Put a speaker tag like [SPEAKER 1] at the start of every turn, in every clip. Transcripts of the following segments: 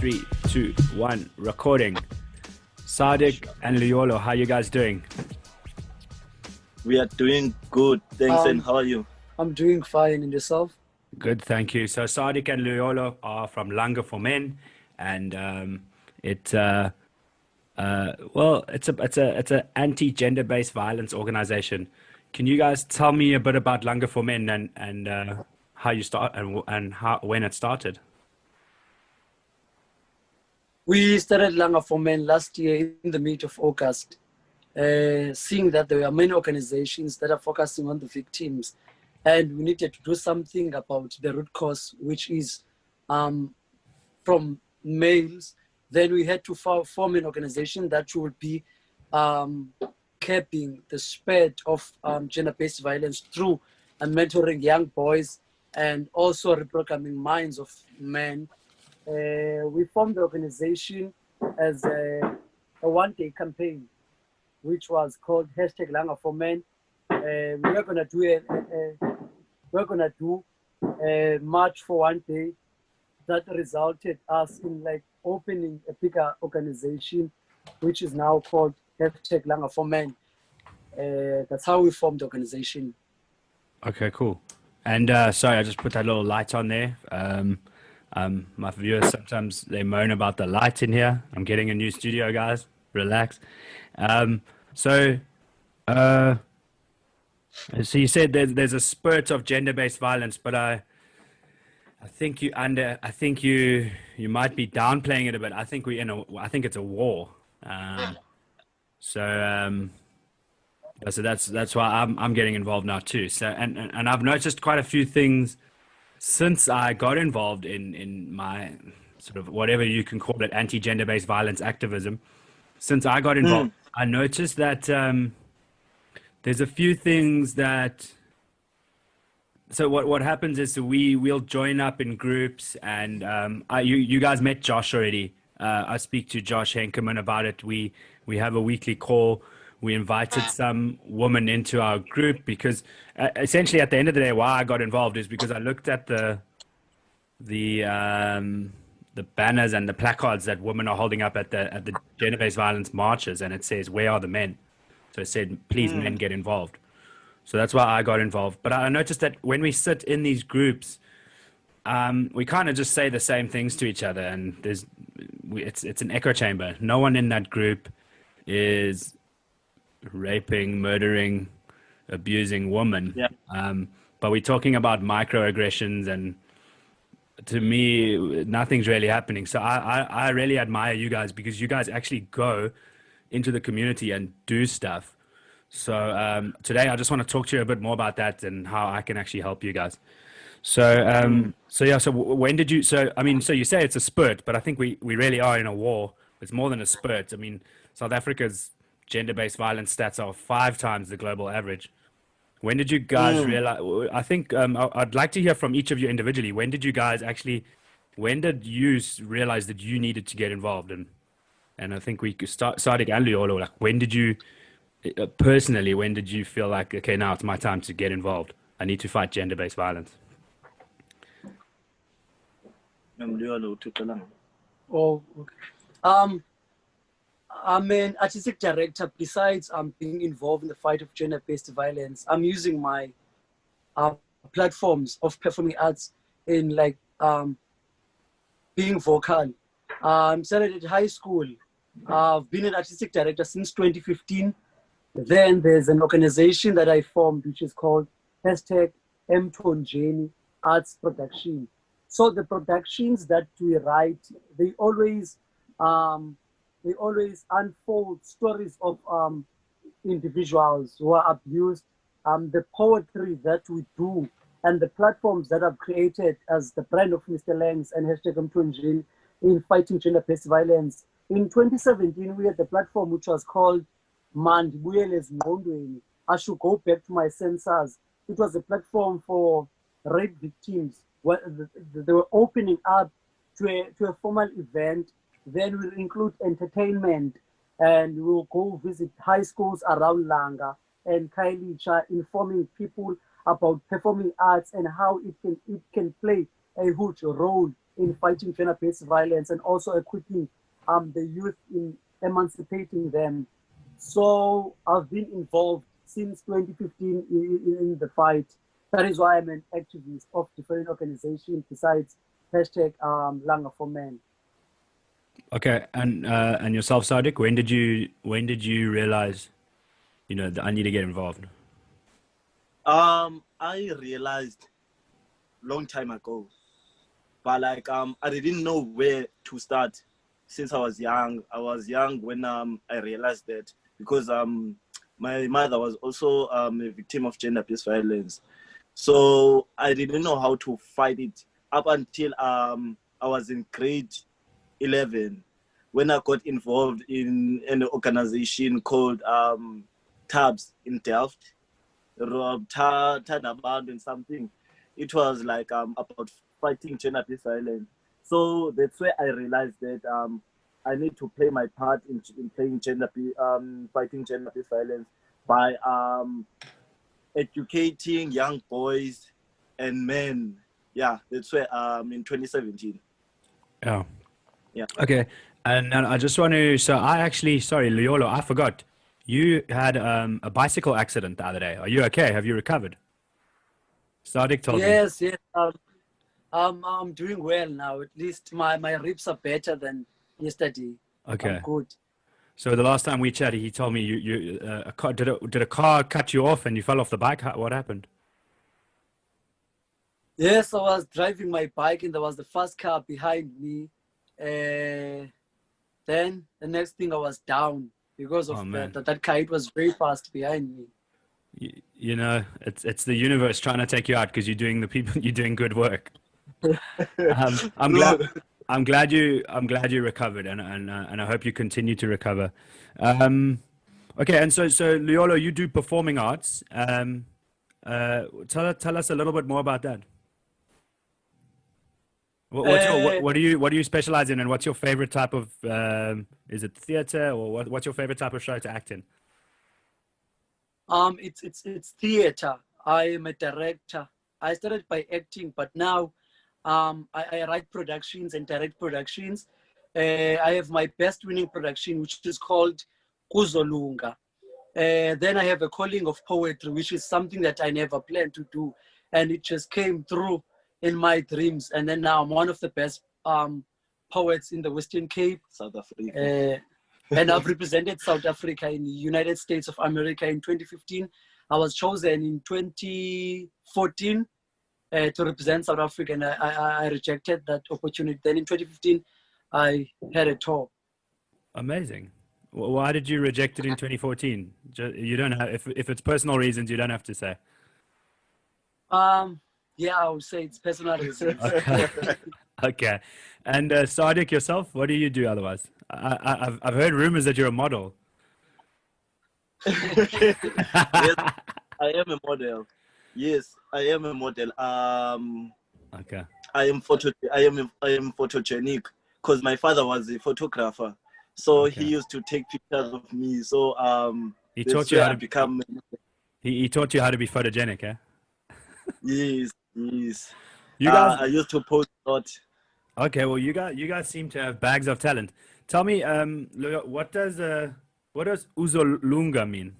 [SPEAKER 1] 3, 2, 1, recording. Saadiq and Luyolo, how you guys doing?
[SPEAKER 2] We are doing good, thanks. And how are you?
[SPEAKER 3] I'm doing fine. And yourself?
[SPEAKER 1] Good, thank you. So Saadiq and Luyolo are from Langa for Men, and it's a anti-gender based violence organization. Can you guys tell me a bit about Langa for Men and how you start and when it started?
[SPEAKER 3] We started Langa for Men last year in the mid of August, seeing that there are many organizations that are focusing on the victims, and we needed to do something about the root cause, which is from males. Then we had to form an organization that would be capping the spread of gender-based violence through mentoring young boys and also reprogramming minds of men. We formed the organization as a one-day campaign, which was called #Langa for Men. We're gonna do a march for one day that resulted us in like opening a bigger organization, which is now called #Langa for Men. That's how we formed the organization.
[SPEAKER 1] Okay, cool. And sorry, I just put that little light on there. My viewers sometimes they moan about the light in here. I'm getting a new studio, guys. Relax. So you said there's a spurt of gender-based violence, but I think you might be downplaying it a bit. I think I think it's a war. So that's why I'm getting involved now too. So and I've noticed quite a few things since I got involved in my sort of whatever you can call it, anti-gender based violence activism. Since I got involved, I noticed that there's a few things that. So what happens is we'll join up in groups, and you guys met Josh already. I speak to Josh Henkerman about it. We have a weekly call. We invited some woman into our group because essentially at the end of the day, why I got involved is because I looked at the banners and the placards that women are holding up at the gender-based violence marches, and it says, "Where are the men?" So it said, "Please, men, get involved." So that's why I got involved. But I noticed that when we sit in these groups, we kind of just say the same things to each other, and it's an echo chamber. No one in that group is raping, murdering, abusing women.
[SPEAKER 2] Yeah.
[SPEAKER 1] But we're talking about microaggressions, and to me, nothing's really happening. So I really admire you guys because you guys actually go into the community and do stuff. So today I just want to talk to you a bit more about that and how I can actually help you guys. So so when did you? So you say it's a spurt, but I think we really are in a war. It's more than a spurt. I mean, South Africa's gender-based violence stats are 5 times the global average. When did you guys realize? I think I'd like to hear from each of you individually. When did you realize that you needed to get involved? And I think we could start Saadiq and Luyolo. Like, when did you personally? When did you feel like, okay, now it's my time to get involved? I need to fight gender-based violence.
[SPEAKER 3] Oh, okay. I'm an artistic director. Besides being involved in the fight of gender-based violence, I'm using my platforms of performing arts in like being vocal. Started at high school. I've been an artistic director since 2015. Then there's an organization that I formed, which is called #MTonjeni Arts Production. So the productions that we write, they always unfold stories of individuals who are abused, the poetry that we do, and the platforms that I've created as the brand of Mr. Langs and #MTonjeni in fighting gender-based violence. In 2017, we had the platform which was called Mandibuyelez Ngqondweni. I should go back to my senses. It was a platform for rape victims where they were opening up to a formal event. Then we'll include entertainment, and we'll go visit high schools around Langa and Kailicha, informing people about performing arts and how it can play a huge role in fighting gender-based violence and also equipping the youth in emancipating them. So I've been involved since 2015 in the fight. That is why I'm an activist of different organizations besides hashtag Langa for Men.
[SPEAKER 1] Okay, and yourself, Saadiq, when did you realize, that I need to get involved?
[SPEAKER 2] I realized long time ago, but like I didn't know where to start since I was young. I was young when I realized that because my mother was also a victim of gender-based violence, so I didn't know how to fight it up until I was in grade 11 when I got involved in an organization called TABS in Delft. Tadabound and something. It was like about fighting gender-based violence. So that's where I realized that I need to play my part in playing fighting gender-based violence by educating young boys and men. Yeah, that's where in 2017.
[SPEAKER 1] Oh,
[SPEAKER 2] Yeah.
[SPEAKER 1] okay. And I just want to, so I actually, sorry, Luyolo, I forgot. You had a bicycle accident the other day. Are you okay? Have you recovered? Saadiq told me.
[SPEAKER 3] Yes, yes. I'm doing well now. At least my ribs are better than yesterday. I'm
[SPEAKER 1] Okay.
[SPEAKER 3] good.
[SPEAKER 1] So the last time we chatted, he told me did a car cut you off and you fell off the bike? What happened?
[SPEAKER 3] Yes, I was driving my bike and there was the first car behind me. Then the next thing I was down because
[SPEAKER 1] Oh
[SPEAKER 3] of
[SPEAKER 1] man.
[SPEAKER 3] that car. It was very fast behind me.
[SPEAKER 1] It's the universe trying to take you out because you're doing good work. I'm
[SPEAKER 2] No.
[SPEAKER 1] glad I'm glad you recovered and I hope you continue to recover. Um, okay, and so Luyolo, you do performing arts. Tell us a little bit more about that.
[SPEAKER 3] Uh,
[SPEAKER 1] What do you specialize in, and what's your favorite type of is it theater, or what's your favorite type of show to act in?
[SPEAKER 3] it's theater. I am a director. I started by acting, but now I write productions and direct productions. I have my best winning production, which is called Kuzolunga. Then I have a calling of poetry, which is something that I never planned to do, and it just came through in my dreams. And then now I'm one of the best poets in the Western Cape.
[SPEAKER 2] South Africa.
[SPEAKER 3] And I've represented South Africa in the United States of America in 2015. I was chosen in 2014 to represent South Africa, and I rejected that opportunity. Then in 2015, I had a tour.
[SPEAKER 1] Amazing. Why did you reject it in 2014? You don't have, if it's personal reasons, you don't have to say.
[SPEAKER 3] Yeah, I would say it's personal reasons.
[SPEAKER 1] Okay. Okay. And Saadiq, yourself, what do you do otherwise? I've heard rumors that you're a model.
[SPEAKER 2] Yes, I am a model. Yes, I am a model.
[SPEAKER 1] Okay.
[SPEAKER 2] I am photogenic because my father was a photographer, so he
[SPEAKER 1] Okay.
[SPEAKER 2] used to take pictures of me. So
[SPEAKER 1] He
[SPEAKER 2] that's
[SPEAKER 1] taught you
[SPEAKER 2] where
[SPEAKER 1] how
[SPEAKER 2] I
[SPEAKER 1] to
[SPEAKER 2] become.
[SPEAKER 1] he taught you how to be photogenic, eh?
[SPEAKER 2] Yes, yes.
[SPEAKER 1] You guys,
[SPEAKER 2] I used to post a lot.
[SPEAKER 1] okay, well you guys seem to have bags of talent. Tell me, what does Uzolunga mean?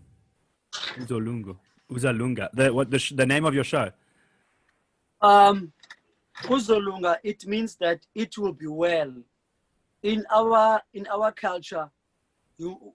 [SPEAKER 1] Uzolungu. Uzalunga. The name of your show.
[SPEAKER 3] Kuzolunga, it means that it will be well. In our culture, you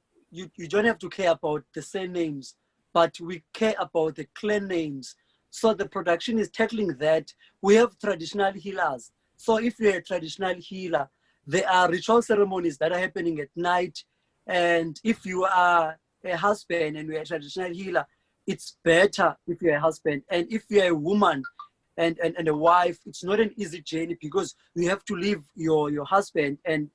[SPEAKER 3] don't have to care about the surnames, but we care about the clan names. So the production is tackling that. We have traditional healers. So if you're a traditional healer, there are ritual ceremonies that are happening at night. And if you are a husband and you're a traditional healer, it's better if you're a husband. And if you're a woman and a wife, it's not an easy journey because you have to leave your husband and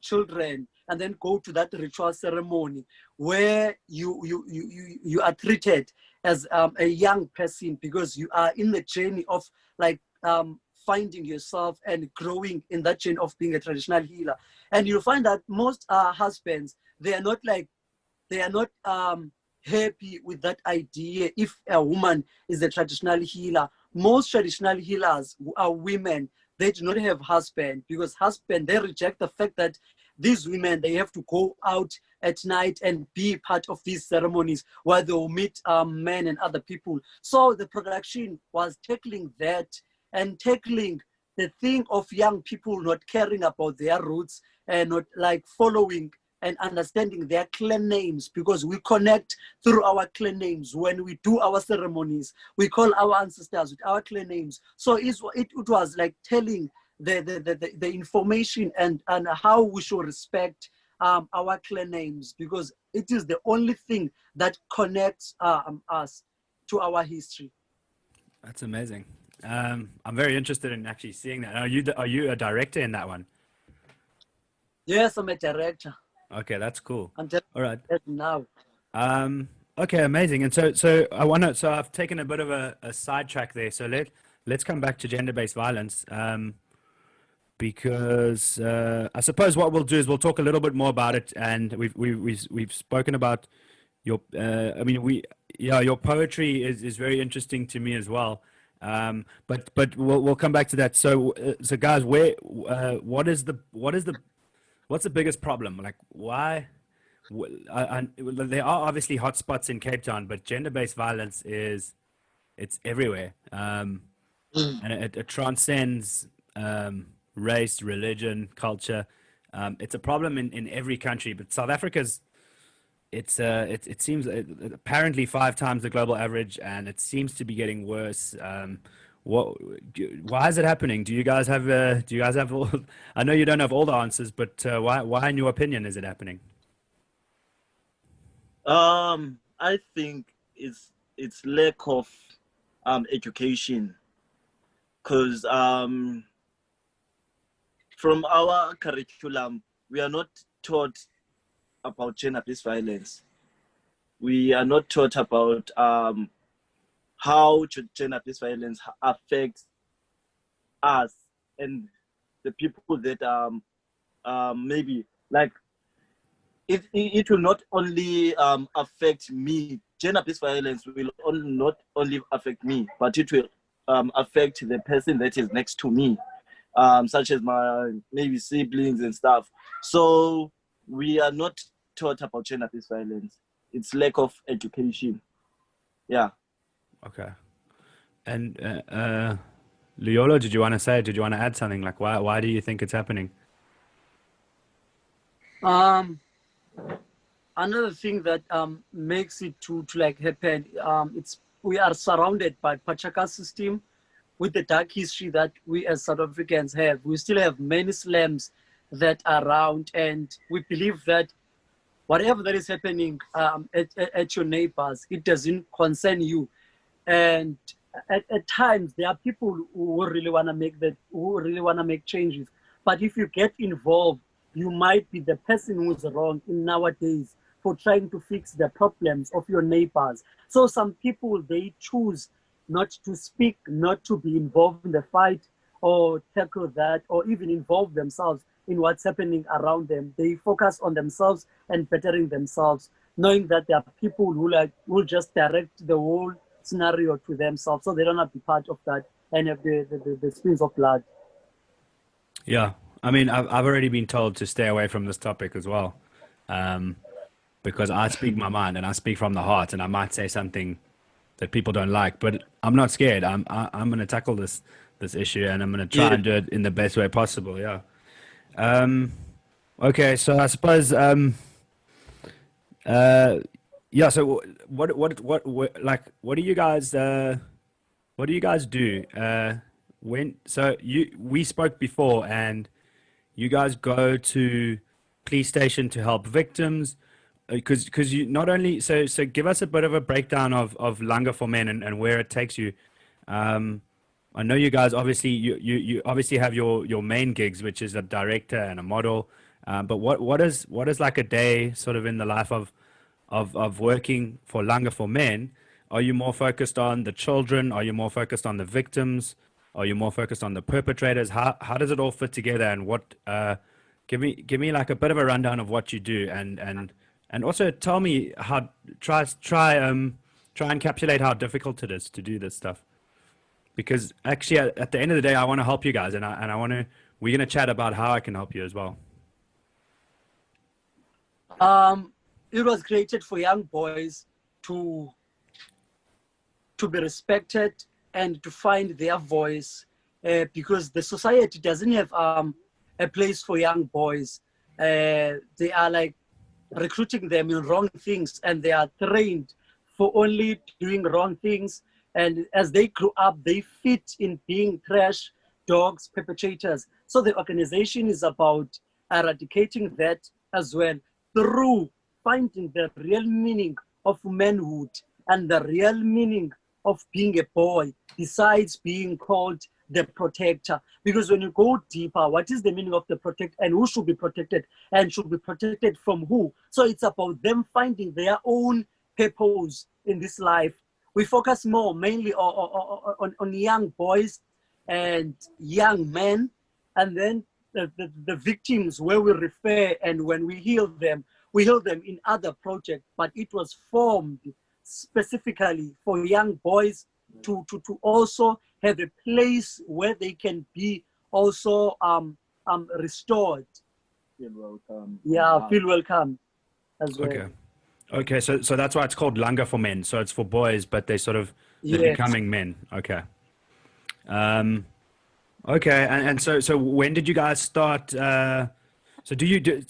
[SPEAKER 3] children and then go to that ritual ceremony where you are treated as a young person because you are in the journey of like finding yourself and growing in that journey of being a traditional healer. And you'll find that most husbands, they are not happy with that idea if a woman is a traditional healer. most traditional healers who are women, they do not have husband, because husband, they reject the fact that these women, they have to go out at night and be part of these ceremonies where they will meet men and other people. So the production was tackling that and tackling the thing of young people not caring about their roots and not like following and understanding their clan names, because we connect through our clan names. When we do our ceremonies, we call our ancestors with our clan names. So it was like telling the information and how we should respect our clan names, because it is the only thing that connects us to our history.
[SPEAKER 1] That's amazing. I'm very interested in actually seeing that. Are you a director in that one?
[SPEAKER 3] Yes, I'm a director.
[SPEAKER 1] Okay, that's cool.
[SPEAKER 3] I'm just
[SPEAKER 1] All right.
[SPEAKER 3] now.
[SPEAKER 1] Okay, amazing. And so I've taken a bit of a sidetrack there. So let's come back to gender-based violence. Because I suppose what we'll do is we'll talk a little bit more about it, and we've spoken about your your poetry is very interesting to me as well. But we'll come back to that. So guys, what's the biggest problem? Like why? There are obviously hotspots in Cape Town, but gender-based violence it's everywhere, and it transcends race, religion, culture. It's a problem in every country, but South Africa's it seems apparently 5 times the global average, and it seems to be getting worse. Why is it happening? Do you guys have all, I know you don't have all the answers, but why in your opinion is it happening?
[SPEAKER 2] I think it's lack of education, because from our curriculum, we are not taught about gender-based violence. We are not taught about how gender-based violence affects us and the people that maybe like it will not only affect me. Gender-based violence will not only affect me, but it will affect the person that is next to me, such as my maybe siblings and stuff. So we are not taught about gender-based violence. It's lack of education. Yeah.
[SPEAKER 1] Okay. And Luyolo, did you want to add something? Like why do you think it's happening?
[SPEAKER 3] Another thing that makes it to like happen, we are surrounded by Pachaka system with the dark history that we as South Africans have. We still have many slums that are around, and we believe that whatever that is happening at your neighbors, it doesn't concern you. And at times there are people who really want to make changes. But if you get involved, you might be the person who's wrong in nowadays for trying to fix the problems of your neighbors. So some people, they choose not to speak, not to be involved in the fight or tackle that, or even involve themselves in what's happening around them. They focus on themselves and bettering themselves, knowing that there are people who will just direct the whole scenario to themselves, so they don't have to be part of that and have the spills of blood.
[SPEAKER 1] Yeah, I mean, I've already been told to stay away from this topic as well, because I speak my mind and I speak from the heart, and I might say something that people don't like, but I'm not scared. I'm going to tackle this issue, and I'm going to try and do it in the best way possible. Yeah. Okay, so I suppose yeah. So what do you guys do we spoke before, and you guys go to police station to help victims, because you not only so give us a bit of a breakdown of Langa for Men and where it takes you. I know you guys obviously you obviously have your main gigs, which is a director and a model, but what is like a day sort of in the life of working for Langa for Men? Are you more focused on the children? Are you more focused on the victims? Are you more focused on the perpetrators? How does it all fit together? And what give me like a bit of a rundown of what you do, and also tell me how try and encapsulate how difficult it is to do this stuff. because actually at the end of the day, I want to help you guys, and I want to. We're gonna chat about how I can help you as well.
[SPEAKER 3] It was created for young boys to be respected and to find their voice, because the society doesn't have a place for young boys. They are like recruiting them in wrong things, and they are trained for only doing wrong things. And as they grow up, they fit in being trash dogs, perpetrators. So the organization is about eradicating that as well, through finding the real meaning of manhood and the real meaning of being a boy, besides being called the protector. Because when you go deeper, what is the meaning of the protect, and who should be protected, and should be protected from who? So it's about them finding their own purpose in this life. We focus more mainly on young boys and young men, and then the victims, where we refer, and when we heal them in other projects. But it was formed specifically for young boys to also have a place where they can be also restored.
[SPEAKER 2] Feel welcome.
[SPEAKER 3] Yeah, feel welcome as well.
[SPEAKER 1] Okay. Okay, so that's why it's called Langa for Men. So it's for boys, but they're
[SPEAKER 3] Yes.
[SPEAKER 1] becoming men. Okay. Okay, and so when did you guys start? So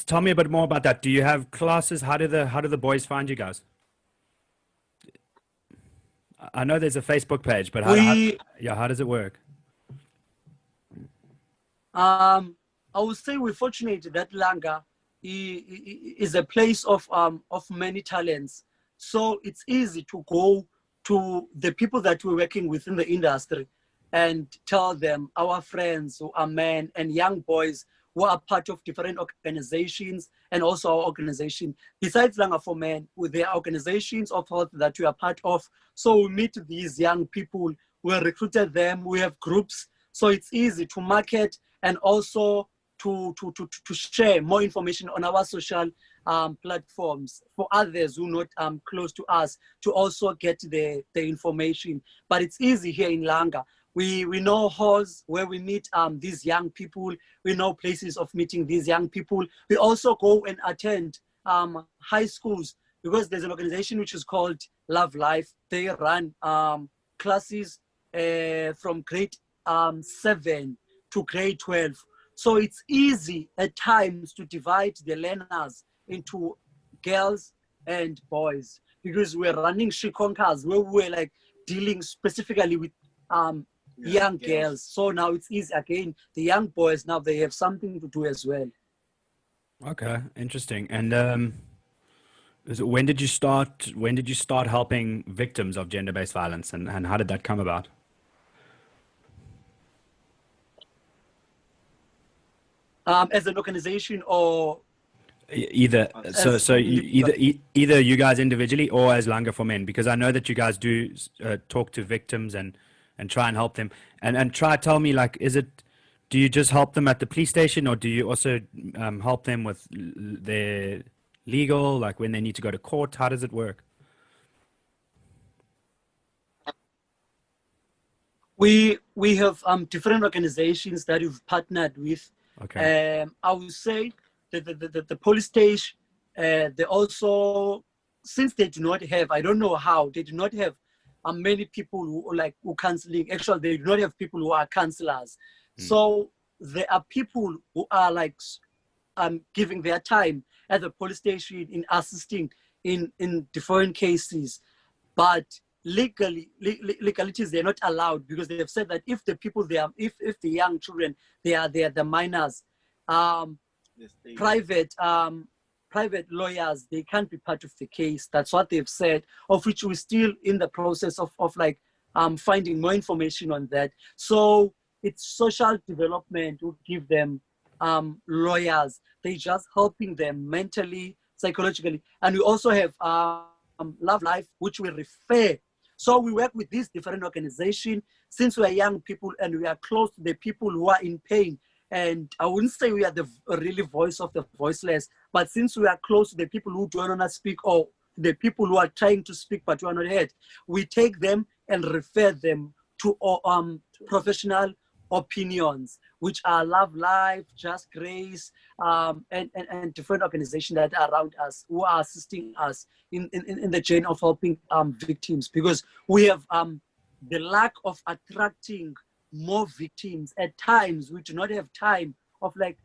[SPEAKER 1] tell me a bit more about that? Do you have classes? How do the boys find you guys? I know there's a Facebook page, but how does it work?
[SPEAKER 3] I would say we're fortunate that Langa is a place of many talents. So it's easy to go to the people that we're working with in the industry and tell them, our friends who are men and young boys who are part of different organizations, and also our organization. Besides Langa for Men, with the organizations of health that we are part of. So we meet these young people, we recruited them, we have groups. So it's easy to market, and also to share more information on our social platforms for others who are not close to us, to also get the information. But it's easy here in Langa. We know halls where we meet these young people. We know places of meeting these young people. We also go and attend high schools, because there's an organization which is called Love Life. They run classes from grade 7 to grade 12. So it's easy at times to divide the learners into girls and boys, because we're running Shikonkers where we're like dealing specifically with young girls. So now it's easy again. The young boys now, they have something to do as well.
[SPEAKER 1] Okay, interesting. And when did you start helping victims of gender-based violence, and how did that come about?
[SPEAKER 3] As an organization, or
[SPEAKER 1] Either either you guys individually or as Langa for Men, because I know that you guys do talk to victims and try and help them, and try to tell me, like, do you just help them at the police station, or do you also help them with their legal, like when they need to go to court? How does it work?
[SPEAKER 3] we have different organizations that we've partnered with.
[SPEAKER 1] Okay.
[SPEAKER 3] I would say that the police station, they also, since they do not have, I don't know how, they do not have many people who counseling. Actually, they do not have people who are counselors. So there are people who are like giving their time at the police station in assisting in different cases. But legalities, they're not allowed, because they have said that if the people if the young children, they are the minors, private lawyers, they can't be part of the case. That's what they've said, of which we're still in the process of finding more information on that. So it's social development to give them lawyers. They're just helping them mentally, psychologically. And we also have Love Life, which we refer. So we work with these different organizations since we are young people and we are close to the people who are in pain. And I wouldn't say we are the really voice of the voiceless, but since we are close to the people who don't want to speak, or the people who are trying to speak but who are not heard, we take them and refer them to professional opinions, which are Love Life, Just Grace, and different organizations that are around us who are assisting us in the chain of helping victims, because we have the lack of attracting more victims. At times we do not have time of like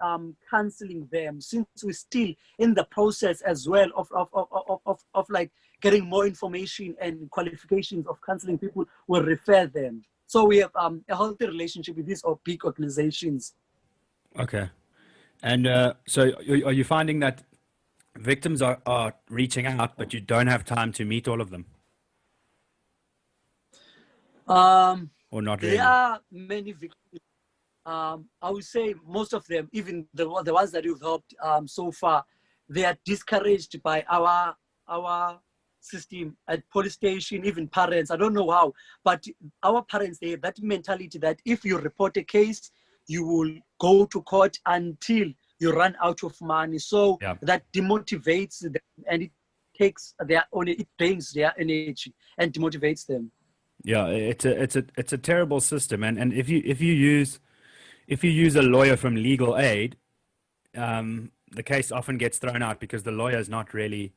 [SPEAKER 3] counseling them, since we're still in the process as well of like getting more information and qualifications of counseling people. Will refer them. So we have a healthy relationship with these big organizations.
[SPEAKER 1] Okay. And so are you finding that victims are reaching out, but you don't have time to meet all of them? Or not
[SPEAKER 3] There
[SPEAKER 1] really?
[SPEAKER 3] are many victims. I would say most of them, even the ones that you've helped so far, they are discouraged by our system at police station, even parents. I don't know how, but our parents, they have that mentality that if you report a case, you will go to court until you run out of money. So
[SPEAKER 1] Yeah.
[SPEAKER 3] that demotivates them, and it drains their energy and demotivates them.
[SPEAKER 1] Yeah, it's a terrible system, and if you use a lawyer from legal aid, the case often gets thrown out because the lawyer is not really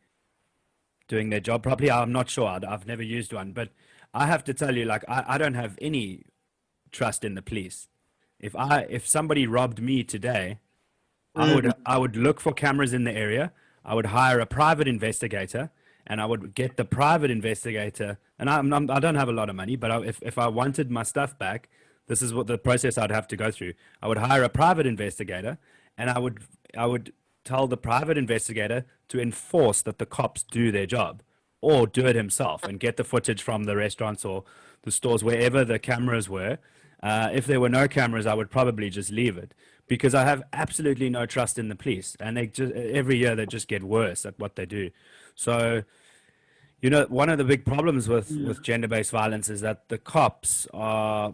[SPEAKER 1] doing their job properly. I'm not sure. I've never used one, but I have to tell you, like, I don't have any trust in the police. If somebody robbed me today, I would look for cameras in the area. I would hire a private investigator, and I would get the private investigator. And I don't have a lot of money, but if I wanted my stuff back, this is what the process I'd have to go through. I would hire a private investigator, and I would tell the private investigator to enforce that the cops do their job, or do it himself and get the footage from the restaurants or the stores, wherever the cameras were. If there were no cameras, I would probably just leave it, because I have absolutely no trust in the police, and they just every year they just get worse at what they do. So, you know, one of the big problems with gender-based violence is that the cops are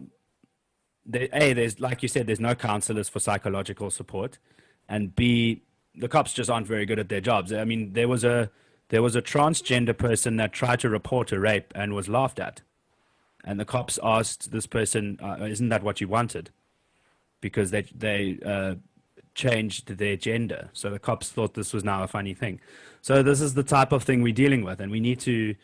[SPEAKER 1] there's, like you said, there's no counselors for psychological support, and B, the cops just aren't very good at their jobs. I mean, there was a transgender person that tried to report a rape and was laughed at, and the cops asked this person, "Isn't that what you wanted?" Because they changed their gender, so the cops thought this was now a funny thing. So this is the type of thing we're dealing with, and we need to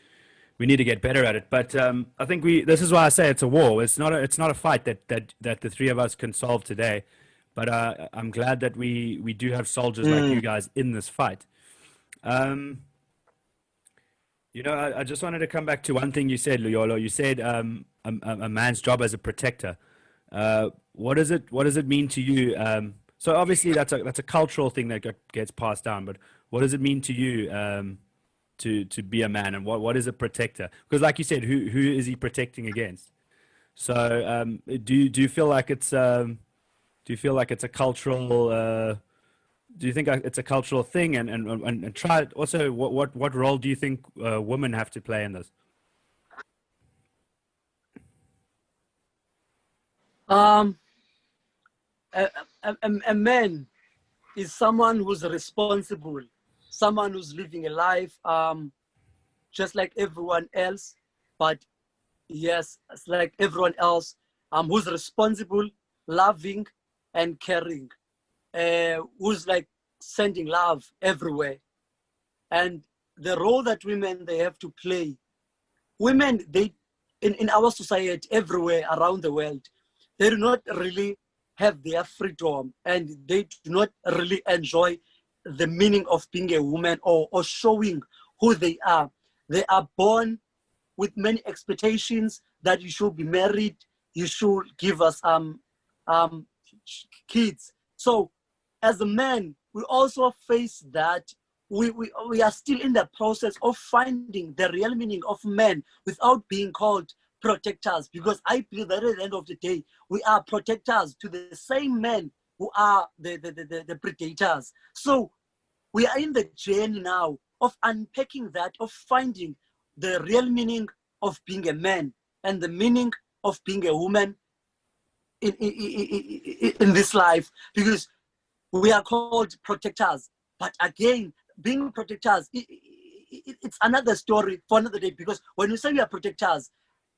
[SPEAKER 1] get better at it. But I think this is why I say it's a war. It's not a fight that the three of us can solve today. But I'm glad that we do have soldiers like you guys in this fight. You know, I just wanted to come back to one thing you said, Luyolo. You said a man's job as a protector. What does it mean to you? So obviously that's a cultural thing that gets passed down. But what does it mean to you to be a man, and what is a protector? Because like you said, who is he protecting against? So do you feel like it's a cultural? Do you think it's a cultural thing? And try also, what role do you think women have to play in this?
[SPEAKER 3] A man is someone who's responsible, someone who's living a life just like everyone else, but yes, it's like everyone else, who's responsible, loving, and caring, who's like sending love everywhere. And the role that women, they have to play, women, they in our society everywhere around the world, they do not really have their freedom, and they do not really enjoy the meaning of being a woman, or showing who they are. They are born with many expectations that you should be married, you should give us kids. So as a man, we also face that we are still in the process of finding the real meaning of men without being called protectors, because I believe that at the end of the day, we are protectors to the same men who are the predators. So we are in the journey now of unpacking that, of finding the real meaning of being a man and the meaning of being a woman in this life, because we are called protectors. But again, being protectors, it's another story for another day, because when we say we are protectors,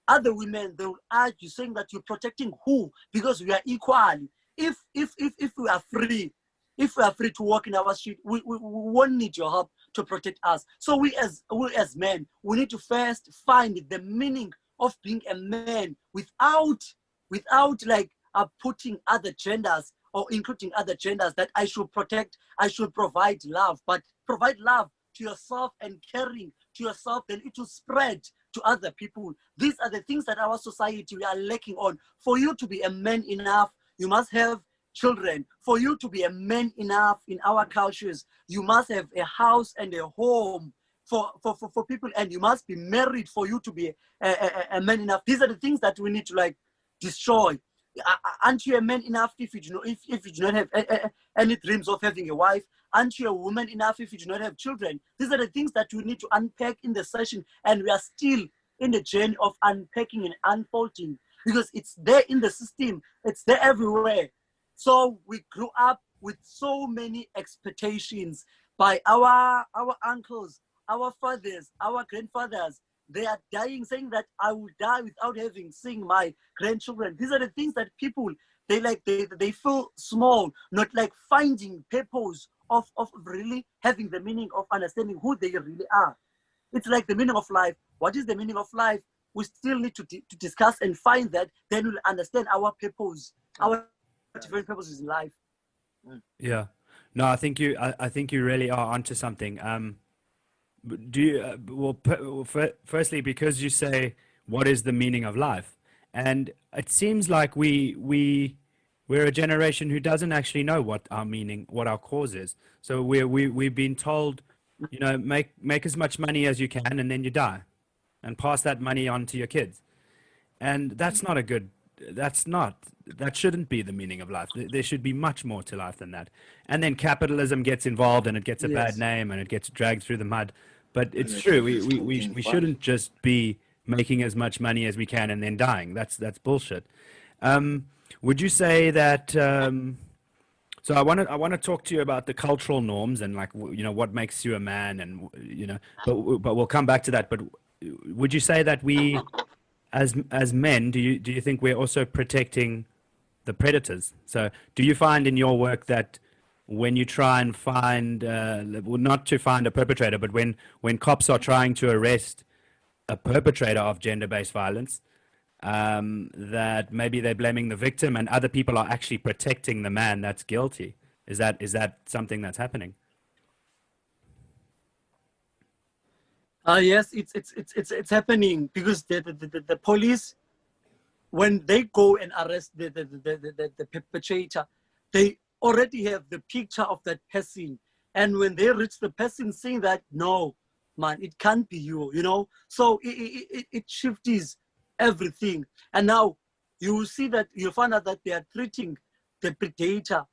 [SPEAKER 3] other women, they will argue saying that you're protecting who? Because we are equal. If we are free, if we are free to walk in our street, we won't need your help to protect us. So we as men, we need to first find the meaning of being a man without like putting other genders or including other genders that I should protect, I should provide love, but provide love to yourself and caring to yourself, then it will spread to other people. These are the things that our society we are lacking on. For you to be a man enough, you must have children. For you to be a man enough in our cultures, you must have a house and a home for people, and you must be married for you to be a man enough. These are the things that we need to like destroy. Aren't you a man enough if you do not, if you do not have any dreams of having a wife? Aren't you a woman enough if you do not have children? These are the things that we need to unpack in the session, and we are still in the journey of unpacking and unfolding because it's there in the system, it's there everywhere. So we grew up with so many expectations by our uncles, our fathers, our grandfathers. They are dying saying that I will die without having seen my grandchildren. These are the things that people, they feel small, not like finding purpose of really having the meaning of understanding who they really are. It's like the meaning of life. What is the meaning of life? We still need to discuss and find that, then we'll understand our purpose, our different purposes in life.
[SPEAKER 1] Yeah. No, I think you really are onto something. Do you, firstly, because you say, what is the meaning of life? And it seems like we're a generation who doesn't actually know what our meaning, what our cause is. So we've been told, you know, make as much money as you can and then you die and pass that money on to your kids. And that's not a good, that shouldn't be the meaning of life. There should be much more to life than that. And then capitalism gets involved and it gets a bad name and it gets dragged through the mud. But it's true. We shouldn't just be making as much money as we can and then dying. That's bullshit. Would you say that, so I want to talk to you about the cultural norms and like, you know, what makes you a man and, you know, but we'll come back to that. But would you say that we, as men, do you think we're also protecting the predators? So do you find in your work that when you try and find, well, not to find a perpetrator, but when cops are trying to arrest a perpetrator of gender-based violence, that maybe they're blaming the victim and other people are actually protecting the man that's guilty? Is that something that's happening?
[SPEAKER 3] Yes, it's happening because the police, when they go and arrest the perpetrator, they already have the picture of that person. And when they reach the person saying that, no, man, it can't be you, you know? So it shifts everything. And now you will see that, you'll find out that they are treating the predator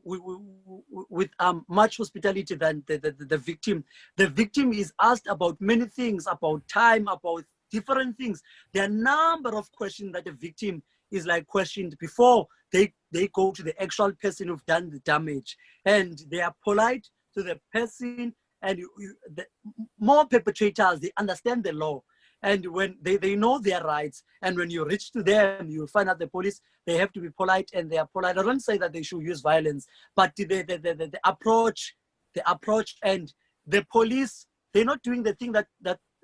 [SPEAKER 3] with much hospitality than the victim. The victim is asked about many things, about time, about different things. There are a number of questions that the victim is like questioned before they go to the actual person who've done the damage. And they are polite to the person, and the more perpetrators, they understand the law. And when they know their rights, and when you reach to them, you find out the police, they have to be polite, and they are polite. I don't say that they should use violence, but the approach and the police, they're not doing the thing that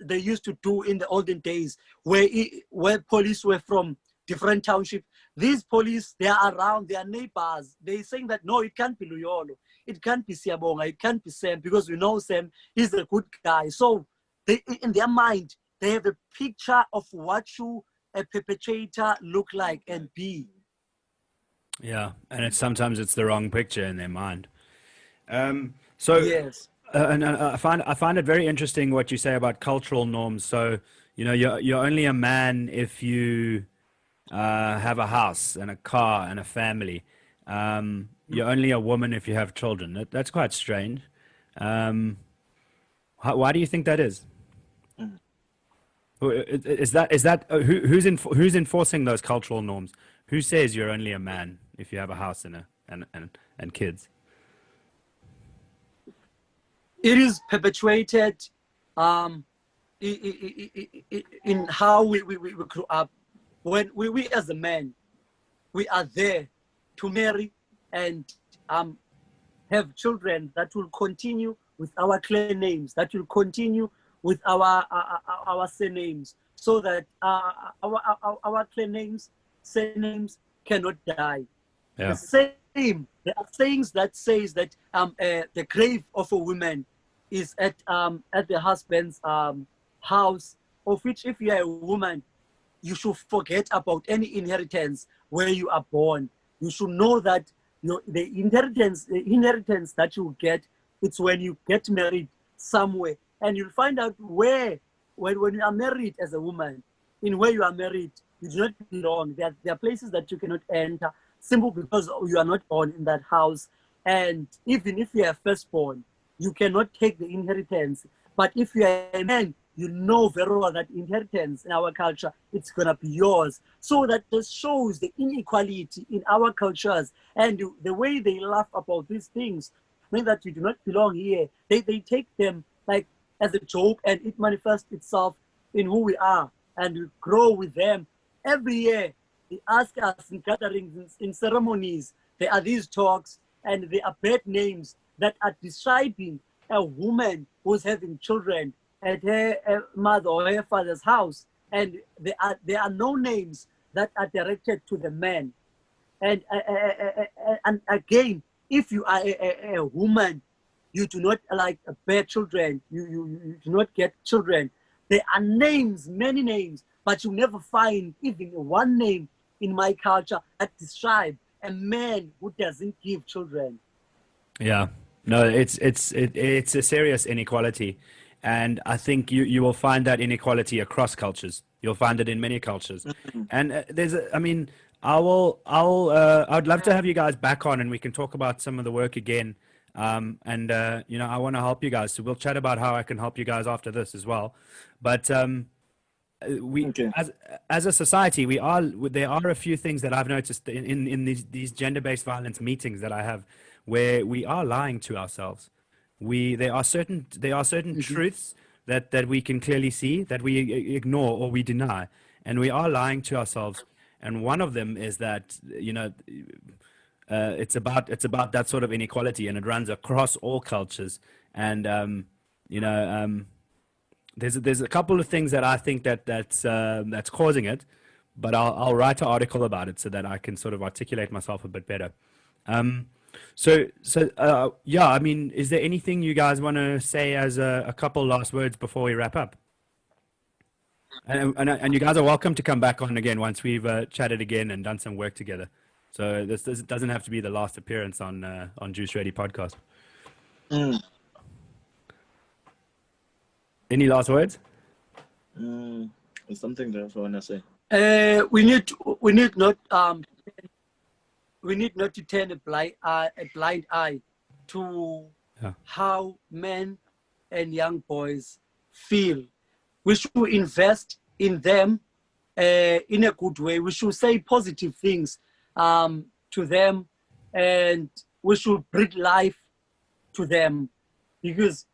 [SPEAKER 3] they used to do in the olden days, where police were from different townships. These police, they are around, they are neighbors. They're saying that, no, it can't be Luyolo, it can't be Siabonga, it can't be Sam, because we know Sam is a good guy. So they, in their mind, they have a picture of what should a perpetrator look like and be.
[SPEAKER 1] Yeah, and sometimes it's the wrong picture in their mind. So
[SPEAKER 3] Yes.
[SPEAKER 1] and I find it very interesting what you say about cultural norms. So, you know, you're only a man if you have a house and a car and a family. You're only a woman if you have children. That's quite strange. Why do you think that is? Is that who's enforcing those cultural norms? Who says you're only a man if you have a house and kids?
[SPEAKER 3] It is perpetuated in how we grew up. When we as a man, we are there to marry and have children that will continue with our clan names, that will continue with our surnames, so that our clan names, surnames cannot die.
[SPEAKER 1] Yeah.
[SPEAKER 3] There are sayings that says that the grave of a woman is at the husband's house, of which if you are a woman, you should forget about any inheritance where you are born. You should know that the inheritance that you get, it's when you get married somewhere, and you'll find out when you are married as a woman, in where you are married, you do not belong. There are places that you cannot enter, simply because you are not born in that house. And even if you are firstborn, you cannot take the inheritance. But if you are a man, you know very well that inheritance in our culture, it's going to be yours. So that just shows the inequality in our cultures, and the way they laugh about these things, mean that you do not belong here. They take them like as a joke, and it manifests itself in who we are, and we grow with them. Every year, they ask us in gatherings, in ceremonies, there are these talks, and there are bad names that are describing a woman who's having children at her mother or her father's house, and there are no names that are directed to the man. And again, if you are a woman, you do not like bear children, you do not get children. There are names, many names, but you never find even one name in my culture that describe a man who doesn't give children.
[SPEAKER 1] Yeah, no, it's a serious inequality, and I think you will find that inequality across cultures. You'll find it in many cultures, and I mean, I'd love to have you guys back on, and we can talk about some of the work again. And you know, I want to help you guys, so we'll chat about how I can help you guys after this as well. But we
[SPEAKER 2] Okay.
[SPEAKER 1] as a society, there are a few things that I've noticed in these gender-based violence meetings that I have, where we are lying to ourselves. There are certain truths that we can clearly see that we ignore or we deny, and we are lying to ourselves. And one of them is that, you know, it's about that sort of inequality, and it runs across all cultures. And you know, there's a couple of things that I think that's causing it, but I'll write an article about it so that I can sort of articulate myself a bit better. So yeah, I mean, is there anything you guys want to say as a couple last words before we wrap up? And you guys are welcome to come back on again once we've chatted again and done some work together. So this doesn't have to be the last appearance on Juice Ready podcast. Any last words?
[SPEAKER 2] It's something that I want to say.
[SPEAKER 3] We need not to turn a blind eye to how men and young boys feel. We should invest in them in a good way. We should say positive things to them, and we should bring life to them, because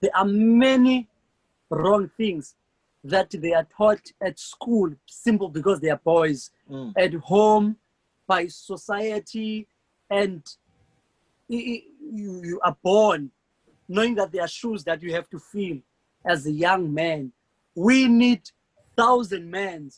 [SPEAKER 3] there are many wrong things that they are taught at school simply because they are boys, at home, by society, and you are born knowing that there are shoes that you have to fill as a young man. We need 1,000 men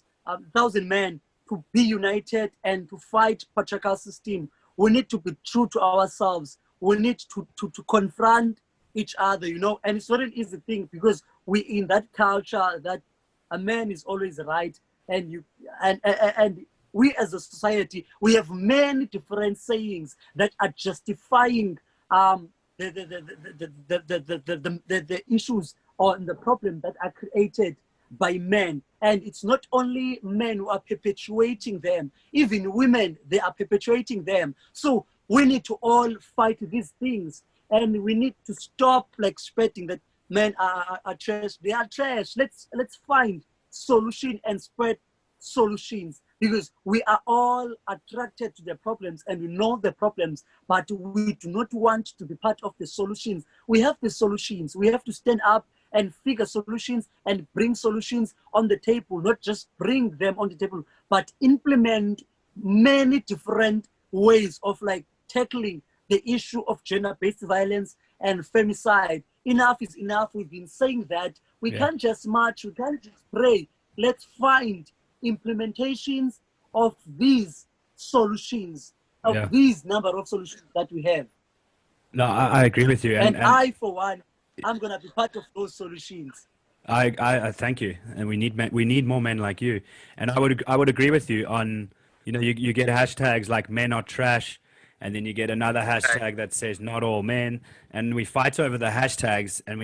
[SPEAKER 3] to be united and to fight patriarchal system. We need to be true to ourselves. We need to confront each other, you know, and it's not an easy thing, because we in that culture that a man is always right, and we as a society, we have many different sayings that are justifying the issues or the problem that are created by men. And it's not only men who are perpetuating them, even women, they are perpetuating them. So we need to all fight these things, and we need to stop like spreading that men are trash. They are trash. Let's find solution and spread solutions, because we are all attracted to the problems and we know the problems, but we do not want to be part of the solutions. We have the solutions. We have to stand up and figure solutions and bring solutions on the table, not just bring them on the table, but implement many different ways of like tackling the issue of gender-based violence and femicide. Enough is enough. We've been saying that we can't just march, we can't just pray. Let's find implementations of these solutions, of these number of solutions that we have.
[SPEAKER 1] No, I agree with you.
[SPEAKER 3] And I, for one, I'm going to be part of those solutions.
[SPEAKER 1] I thank you. And we need more men like you. And I would agree with you on, you get hashtags like men are trash, and then you get another hashtag that says not all men, and we fight over the hashtags, and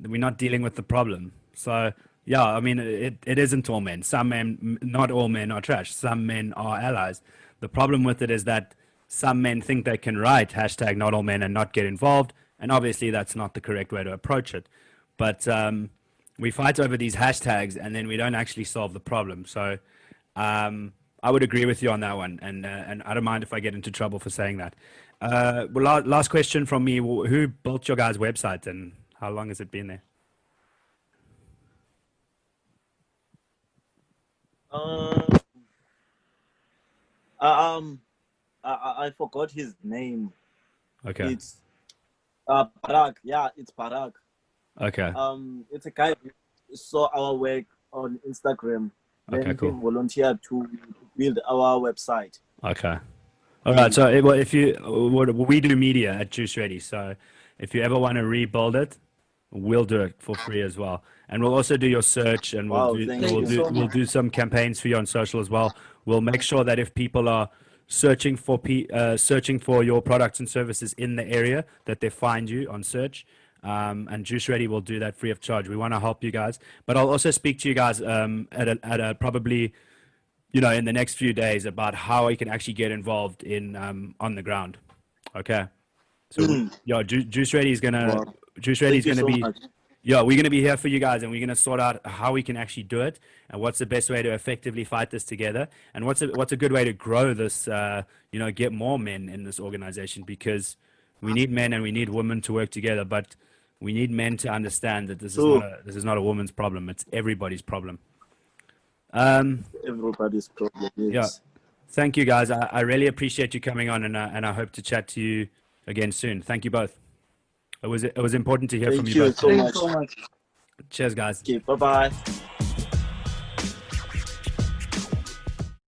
[SPEAKER 1] we're not dealing with the problem. So yeah, I mean, it isn't all men. Some men, not all men are trash. Some men are allies. The problem with it is that some men think they can write hashtag not all men and not get involved, and obviously that's not the correct way to approach it. But we fight over these hashtags, and then we don't actually solve the problem. So I would agree with you on that one, and I don't mind if I get into trouble for saying that. Well, last question from me: who built your guys' website, and how long has it been there?
[SPEAKER 2] I forgot his name.
[SPEAKER 1] Okay.
[SPEAKER 2] It's Parag. Yeah, it's Parag.
[SPEAKER 1] Okay.
[SPEAKER 2] It's a guy who saw our work on Instagram. Then
[SPEAKER 1] Okay, cool.
[SPEAKER 2] he volunteered to build our website.
[SPEAKER 1] Okay. All right. So if we do media at Juice Ready, so if you ever want to rebuild it, we'll do it for free as well. And we'll also do your search, and we'll do some campaigns for you on social as well. We'll make sure that if people are searching for your products and services in the area, that they find you on search. And Juice Ready will do that free of charge. We want to help you guys, but I'll also speak to you guys at a probably, in the next few days about how we can actually get involved in on the ground. Okay. So Juice Ready is gonna be. Yeah, we're going to be here for you guys, and we're going to sort out how we can actually do it, and what's the best way to effectively fight this together, and what's a good way to grow this, get more men in this organization, because we need men and we need women to work together, but we need men to understand that this is not a woman's problem. It's everybody's problem.
[SPEAKER 2] Everybody's problem. Yes.
[SPEAKER 1] Yeah. Thank you, guys. I really appreciate you coming on, and I hope to chat to you again soon. Thank you both. It was important to hear from you both.
[SPEAKER 2] Thank you so much.
[SPEAKER 3] So much.
[SPEAKER 1] Cheers, guys.
[SPEAKER 2] Okay, bye-bye.